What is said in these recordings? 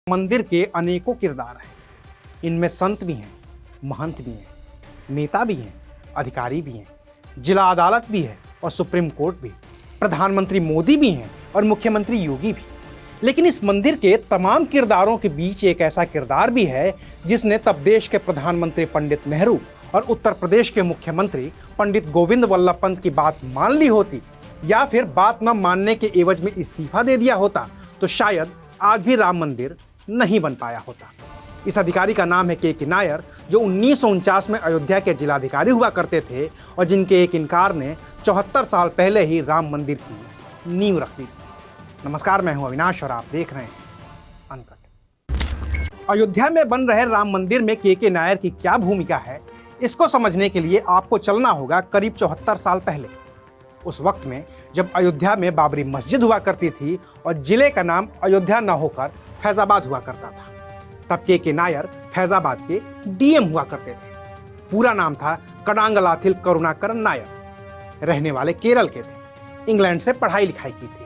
मंदिर के अनेकों किरदार हैं। इनमें संत भी हैं, महंत भी हैं, नेता भी हैं, अधिकारी भी हैं, जिला अदालत भी है और सुप्रीम कोर्ट भी, प्रधानमंत्री मोदी भी हैं और मुख्यमंत्री योगी भी। लेकिन इस मंदिर के तमाम किरदारों के बीच एक ऐसा किरदार भी है जिसने तब देश के प्रधानमंत्री पंडित नेहरू और उत्तर प्रदेश के मुख्यमंत्री पंडित गोविंद वल्लभ पंत की बात मान ली होती या फिर बात न मानने के एवज में इस्तीफा दे दिया होता तो शायद आज भी राम मंदिर नहीं बन पाया होता। इस अधिकारी का नाम है के नायर, जो 1949 में अयोध्या के जिलाधिकारी हुआ करते थे और जिनके एक इनकार ने 74 साल पहले ही राम मंदिर की नींव रख दी थी। नमस्कार, मैं हूं अविनाश और आप देख रहे हैं अनकट। अयोध्या में बन रहे राम मंदिर में के नायर की क्या भूमिका है, इसको समझने के लिए आपको चलना होगा करीब 74 साल पहले। उस वक्त में जब अयोध्या में बाबरी मस्जिद हुआ करती थी और जिले का नाम अयोध्या न होकर फैजाबाद हुआ करता था, तब के नायर फैजाबाद के डीएम हुआ करते थे। पूरा नाम था कडांगलाथिल करुणाकरन नायर। रहने वाले केरल के थे। इंग्लैंड से पढ़ाई लिखाई की थी।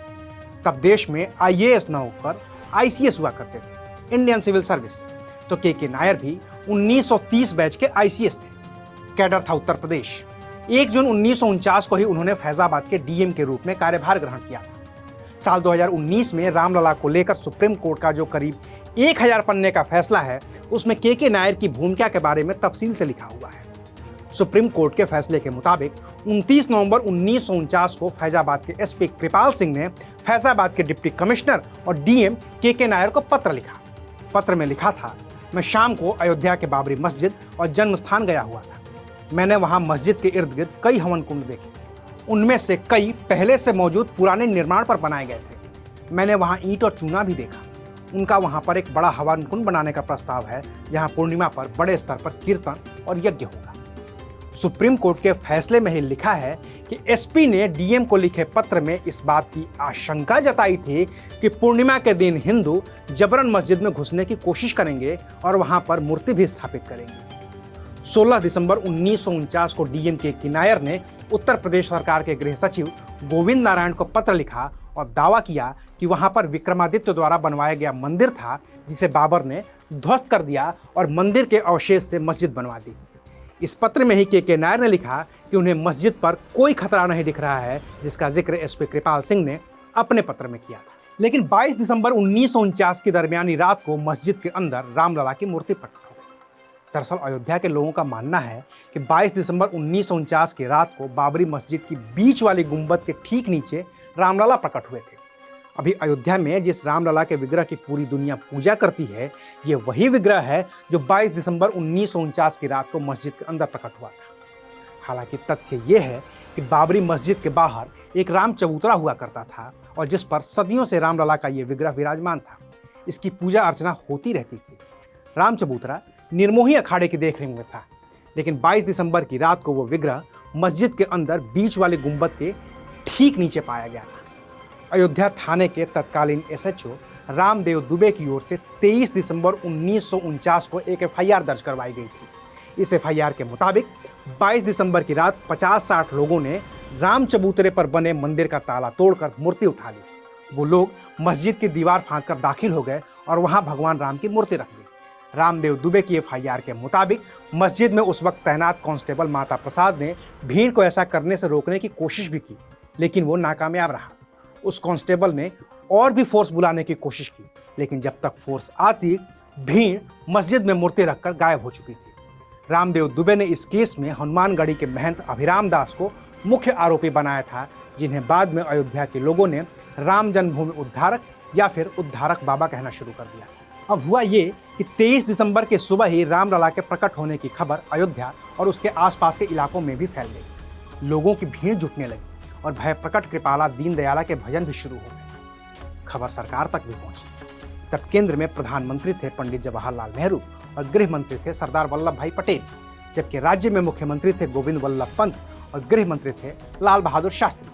तब देश में आईएएस न होकर आईसीएस हुआ करते थे, इंडियन सिविल सर्विस। तो के नायर भी 1930 बैच के आईसीएस थे। कैडर था उत्तर प्रदेश। 1 जून 1949 को ही उन्होंने फैजाबाद के डीएम के रूप में कार्यभार ग्रहण किया था। साल 2019 में रामलला को लेकर सुप्रीम कोर्ट का जो करीब 1000 पन्ने का फैसला है, उसमें के नायर की भूमिका के बारे में तफसील से लिखा हुआ है। सुप्रीम कोर्ट के फैसले के मुताबिक 29 नवंबर 1949 को फैजाबाद के एसपी कृपाल सिंह ने फैजाबाद के डिप्टी कमिश्नर और डीएम के नायर को पत्र लिखा। पत्र में लिखा था, मैं शाम को अयोध्या के बाबरी मस्जिद और जन्म स्थान गया हुआ था। मैंने वहां मस्जिद के इर्द गिर्द कई हवन कुंड देखे। उनमें से कई पहले से मौजूद पुराने निर्माण पर बनाए गए थे। मैंने वहां ईंट और चूना भी देखा। उनका वहां पर एक बड़ा हवन कुंड बनाने का प्रस्ताव है, जहां पूर्णिमा पर बड़े स्तर पर कीर्तन और यज्ञ होगा। सुप्रीम कोर्ट के फैसले में ही लिखा है कि एसपी ने डीएम को लिखे पत्र में इस बात की आशंका जताई थी कि पूर्णिमा के दिन हिंदू जबरन मस्जिद में घुसने की कोशिश करेंगे और वहां पर मूर्ति भी स्थापित करेंगे। 16 दिसंबर 1949 को डीएम के नायर ने उत्तर प्रदेश सरकार के गृह सचिव गोविंद नारायण को पत्र लिखा और दावा किया कि वहां पर विक्रमादित्य द्वारा बनवाया गया मंदिर था, जिसे बाबर ने ध्वस्त कर दिया और मंदिर के अवशेष से मस्जिद बनवा दी। इस पत्र में ही के नायर ने लिखा कि उन्हें मस्जिद पर कोई खतरा नहीं दिख रहा है, जिसका जिक्र एसपी कृपाल सिंह ने अपने पत्र में किया था। लेकिन 22 दिसंबर 1949 की दरमियानी रात को मस्जिद के अंदर रामलला की मूर्ति प्रकट हो गई। दरअसल अयोध्या के लोगों का मानना है कि 22 दिसंबर 1949 की रात को बाबरी मस्जिद की बीच वाली गुंबद के ठीक नीचे रामलला प्रकट हुए थे। अभी अयोध्या में जिस रामलला के विग्रह की पूरी दुनिया पूजा करती है, ये वही विग्रह है जो 22 दिसंबर 1949 की रात को मस्जिद के अंदर प्रकट हुआ था। हालांकि तथ्य ये है कि बाबरी मस्जिद के बाहर एक राम चबूतरा हुआ करता था और जिस पर सदियों से रामलला का ये विग्रह विराजमान था। इसकी पूजा अर्चना होती रहती थी। राम चबूतरा निर्मोही अखाड़े की देखरेख में था, लेकिन 22 दिसंबर की रात को वो विग्रह मस्जिद के अंदर बीच वाले गुंबद के ठीक नीचे पाया गया था। अयोध्या थाने के तत्कालीन एसएचओ रामदेव दुबे की ओर से 23 दिसंबर 1949 को एक एफआईआर दर्ज करवाई गई थी। इस एफआईआर के मुताबिक 22 दिसंबर की रात 50-60 लोगों ने राम चबूतरे पर बने मंदिर का ताला तोड़कर मूर्ति उठा ली। वो लोग मस्जिद की दीवार फांदकर दाखिल हो गए और वहां भगवान राम की मूर्ति रख दी। रामदेव दुबे की एफआईआर के मुताबिक मस्जिद में उस वक्त तैनात कांस्टेबल माता प्रसाद ने भीड़ को ऐसा करने से रोकने की कोशिश भी की, लेकिन वो नाकामयाब रहा। उस कांस्टेबल ने और भी फोर्स बुलाने की कोशिश की, लेकिन जब तक फोर्स आती, भीड़ मस्जिद में मूर्ति रखकर गायब हो चुकी थी। रामदेव दुबे ने इस केस में हनुमानगढ़ी के महंत अभिराम दास को मुख्य आरोपी बनाया था, जिन्हें बाद में अयोध्या के लोगों ने राम जन्मभूमि उद्धारक या फिर उद्धारक बाबा कहना शुरू कर दिया। अब हुआ ये कि 23 दिसंबर के सुबह ही रामलला के प्रकट होने की खबर अयोध्या और उसके आसपास के इलाकों में भी फैल गई। लोगों की भीड़ जुटने लगी और भय प्रकट कृपाला दीनदयाला के भजन भी शुरू हो गए। खबर सरकार तक भी पहुंची। तब केंद्र में प्रधानमंत्री थे पंडित जवाहरलाल नेहरू और गृह मंत्री थे सरदार वल्लभ भाई पटेल, जबकि राज्य में मुख्यमंत्री थे गोविंद वल्लभ पंत और गृह मंत्री थे लाल बहादुर शास्त्री।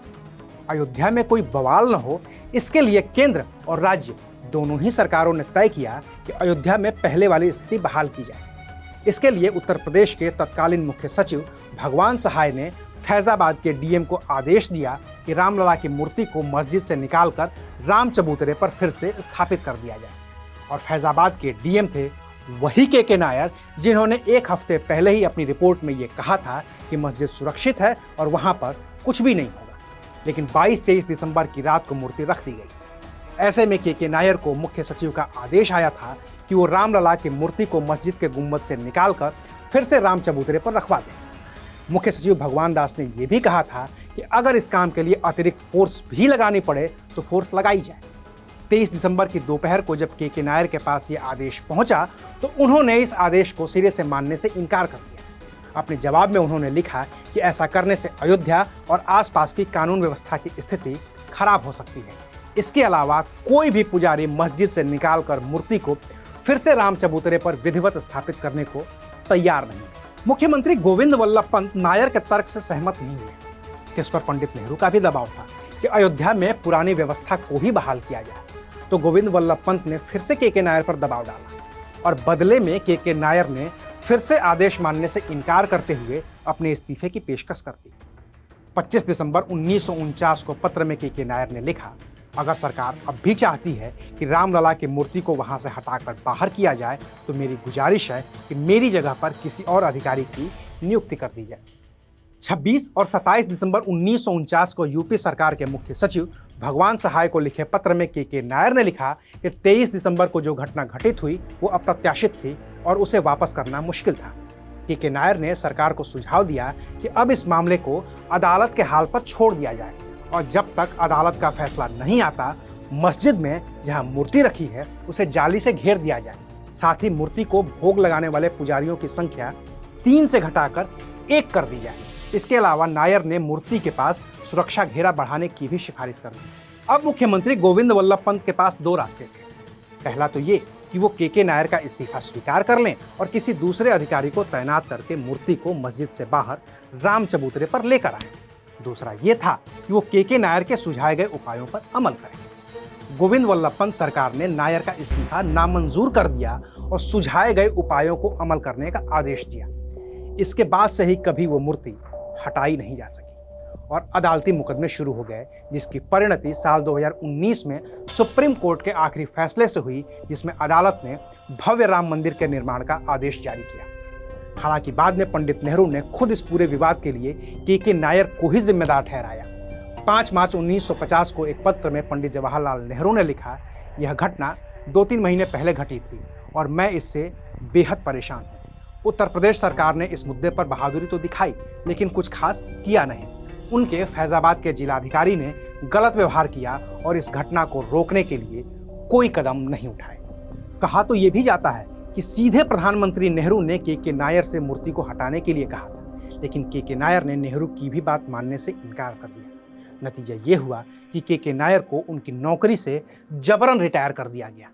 अयोध्या में कोई बवाल न हो, इसके लिए केंद्र और राज्य दोनों ही सरकारों ने तय किया कि अयोध्या में पहले वाली स्थिति बहाल की जाए। इसके लिए उत्तर प्रदेश के तत्कालीन मुख्य सचिव भगवान सहाय ने फैजाबाद के डीएम को आदेश दिया कि रामलला की मूर्ति को मस्जिद से निकालकर राम चबूतरे पर फिर से स्थापित कर दिया जाए। और फैजाबाद के डीएम थे वही के नायर, जिन्होंने एक हफ्ते पहले ही अपनी रिपोर्ट में ये कहा था कि मस्जिद सुरक्षित है और वहां पर कुछ भी नहीं होगा। लेकिन 22-23 दिसंबर की रात को मूर्ति रख दी गई। ऐसे में के नायर को मुख्य सचिव का आदेश आया था कि वो रामलला की मूर्ति को मस्जिद के गुंबद से निकालकर फिर से राम चबूतरे पर रखवा दें। मुख्य सचिव भगवान दास ने यह भी कहा था कि अगर इस काम के लिए अतिरिक्त फोर्स भी लगानी पड़े तो फोर्स लगाई जाए। 23 दिसंबर की दोपहर को जब के नायर के पास ये आदेश पहुंचा तो उन्होंने इस आदेश को सिरे से मानने से इनकार कर दिया। अपने जवाब में उन्होंने लिखा कि ऐसा करने से अयोध्या और आसपास की कानून व्यवस्था की स्थिति खराब हो सकती है। इसके अलावा कोई भी पुजारी मस्जिद से निकालकर मूर्ति को फिर से राम चबूतरे पर विधिवत स्थापित करने को तैयार नहीं। मुख्यमंत्री गोविंद वल्लभ पंत नायर के तर्क से सहमत नहीं हुए। इस पर पंडित नेहरू का भी दबाव था कि अयोध्या में पुरानी व्यवस्था को ही बहाल किया जाए। तो गोविंद वल्लभ पंत ने फिर से के नायर पर दबाव डाला और बदले में के नायर ने फिर से आदेश मानने से इनकार करते हुए अपने इस्तीफे की पेशकश कर दी। 25 दिसंबर 1949 को पत्र में के नायर ने लिखा, अगर सरकार अब भी चाहती है कि रामलला की मूर्ति को वहां से हटाकर बाहर किया जाए तो मेरी गुजारिश है कि मेरी जगह पर किसी और अधिकारी की नियुक्ति कर दी जाए। 26 और 27 दिसंबर 1949 को यूपी सरकार के मुख्य सचिव भगवान सहाय को लिखे पत्र में के नायर ने लिखा कि 23 दिसंबर को जो घटना घटित हुई वो अप्रत्याशित थी और उसे वापस करना मुश्किल था। के नायर ने सरकार को सुझाव दिया कि अब इस मामले को अदालत के हाल पर छोड़ दिया जाए और जब तक अदालत का फैसला नहीं आता मस्जिद में जहां मूर्ति रखी है उसे जाली से घेर दिया जाए। साथ ही मूर्ति को भोग लगाने वाले पुजारियों की संख्या 3 से घटाकर 1 कर दी जाए। इसके अलावा नायर ने मूर्ति के पास सुरक्षा घेरा बढ़ाने की भी सिफारिश कर दी। अब मुख्यमंत्री गोविंद वल्लभ पंत के पास 2 रास्ते थे। पहला तो ये कि वो के नायर का इस्तीफा स्वीकार कर लें और किसी दूसरे अधिकारी को तैनात करके मूर्ति को मस्जिद से बाहर राम चबूतरे पर लेकर आए। दूसरा ये था कि वो के नायर के सुझाए गए उपायों पर अमल करें। गोविंद वल्लभ पंत सरकार ने नायर का इस्तीफा नामंजूर कर दिया और सुझाए गए उपायों को अमल करने का आदेश दिया। इसके बाद से ही कभी वो मूर्ति हटाई नहीं जा सकी और अदालती मुकदमे शुरू हो गए, जिसकी परिणति साल 2019 में सुप्रीम कोर्ट के आखिरी फैसले से हुई, जिसमें अदालत ने भव्य राम मंदिर के निर्माण का आदेश जारी किया। हालांकि बाद में पंडित नेहरू ने खुद इस पूरे विवाद के लिए के नायर को ही जिम्मेदार ठहराया। 5 मार्च 1950 को एक पत्र में पंडित जवाहरलाल नेहरू ने लिखा, यह घटना 2-3 महीने पहले घटी थी और मैं इससे बेहद परेशान हूँ। उत्तर प्रदेश सरकार ने इस मुद्दे पर बहादुरी तो दिखाई लेकिन कुछ खास किया नहीं। उनके फैजाबाद के जिलाधिकारी ने गलत व्यवहार किया और इस घटना को रोकने के लिए कोई कदम नहीं उठाए। कहा तो ये भी जाता है कि सीधे प्रधानमंत्री नेहरू ने के नायर से मूर्ति को हटाने के लिए कहा था, लेकिन के नायर ने नेहरू की भी बात मानने से इनकार कर दिया। नतीजा ये हुआ कि के नायर को उनकी नौकरी से जबरन रिटायर कर दिया गया।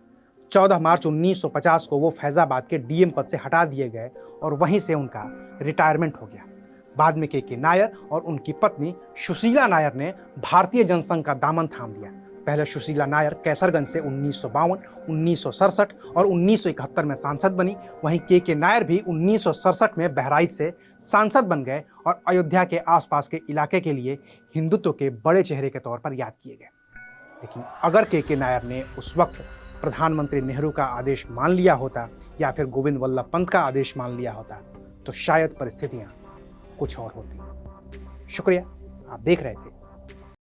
14 मार्च 1950 को वो फैजाबाद के डीएम पद से हटा दिए गए और वहीं से उनका रिटायरमेंट हो गया। बाद में के नायर और उनकी पत्नी सुशीला नायर ने भारतीय जनसंघ का दामन थाम लिया। पहले सुशीला नायर कैसरगंज से 1952, 1967 और 1971 में सांसद बनी। वहीं के नायर भी 1967 में बहराइच से सांसद बन गए और अयोध्या के आसपास के इलाके के लिए हिंदुत्व के बड़े चेहरे के तौर पर याद किए गए। लेकिन अगर के नायर ने उस वक्त प्रधानमंत्री नेहरू का आदेश मान लिया होता या फिर गोविंद वल्लभ पंत का आदेश मान लिया होता तो शायद परिस्थितियां कुछ और होती। शुक्रिया, आप देख रहे थे